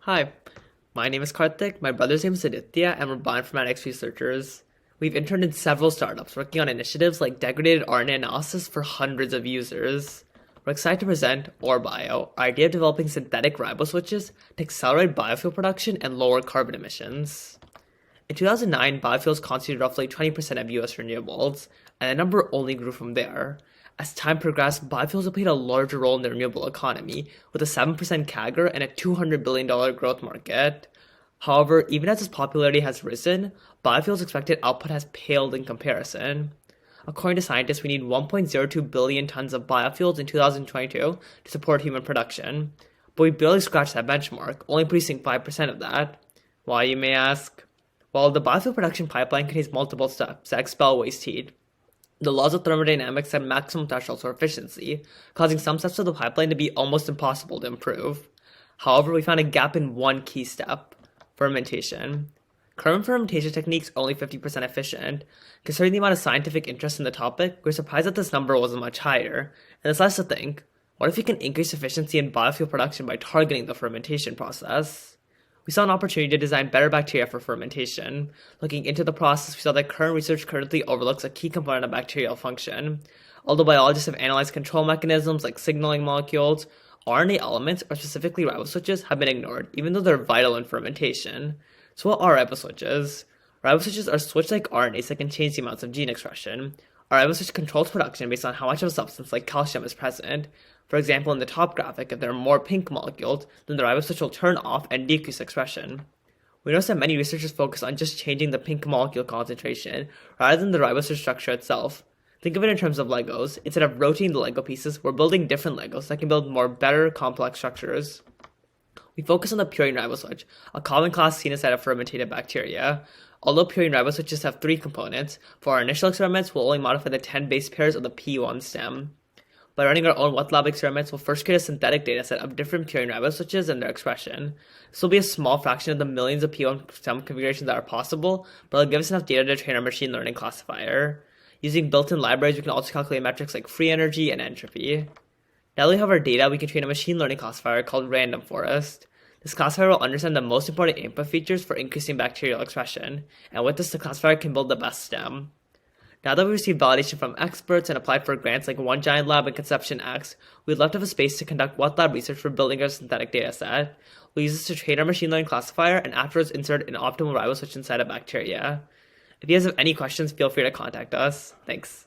Hi, my name is Karthik, my brother's name is Aditya, and we're bioinformatics researchers. We've interned in several startups working on initiatives like degraded RNA analysis for hundreds of users. We're excited to present OrBio, our idea of developing synthetic riboswitches to accelerate biofuel production and lower carbon emissions. In 2009, biofuels constituted roughly 20% of US renewables, and the number only grew from there. As time progressed, biofuels have played a larger role in the renewable economy, with a 7% CAGR and a $200 billion growth market. However, even as its popularity has risen, biofuels' expected output has paled in comparison. According to scientists, we need 1.02 billion tons of biofuels in 2022 to support human production, but we barely scratched that benchmark, only producing 5% of that. Why, you may ask? Well, the biofuel production pipeline contains multiple steps that expel waste heat. The laws of thermodynamics set maximum thresholds for efficiency, causing some steps of the pipeline to be almost impossible to improve. However, we found a gap in one key step: fermentation. Current fermentation techniques are only 50% efficient. Considering the amount of scientific interest in the topic, we're surprised that this number wasn't much higher, and this lets us to think, what if we can increase efficiency in biofuel production by targeting the fermentation process? We saw an opportunity to design better bacteria for fermentation. Looking into the process, we saw that current research currently overlooks a key component of bacterial function. Although biologists have analyzed control mechanisms like signaling molecules, RNA elements, or specifically riboswitches, have been ignored, even though they're vital in fermentation. So what are riboswitches? Riboswitches are switch-like RNAs that can change the amounts of gene expression. A riboswitch controls production based on how much of a substance like calcium is present. For example, in the top graphic, if there are more pink molecules, then the riboswitch will turn off and decrease expression. We notice that many researchers focus on just changing the pink molecule concentration, rather than the riboswitch structure itself. Think of it in terms of Legos. Instead of rotating the Lego pieces, we're building different Legos that can build more better, complex structures. We focus on the Purine Riboswitch, a common class seen inside of fermented bacteria. Although Purine Riboswitches have 3 components, for our initial experiments, we'll only modify the 10 base pairs of the P1 stem. By running our own wet lab experiments, we'll first create a synthetic dataset of different Purine Riboswitches and their expression. This will be a small fraction of the millions of P1 stem configurations that are possible, but it'll give us enough data to train our machine learning classifier. Using built-in libraries, we can also calculate metrics like free energy and entropy. Now that we have our data, we can train a machine learning classifier called Random Forest. This classifier will understand the most important input features for increasing bacterial expression, and with this, the classifier can build the best stem. Now that we've received validation from experts and applied for grants like One Giant Lab and Conception X, we'd love to have a space to conduct wet lab research for building our synthetic dataset. We'll use this to train our machine learning classifier and afterwards insert an optimal riboswitch inside a bacteria. If you guys have any questions, feel free to contact us. Thanks.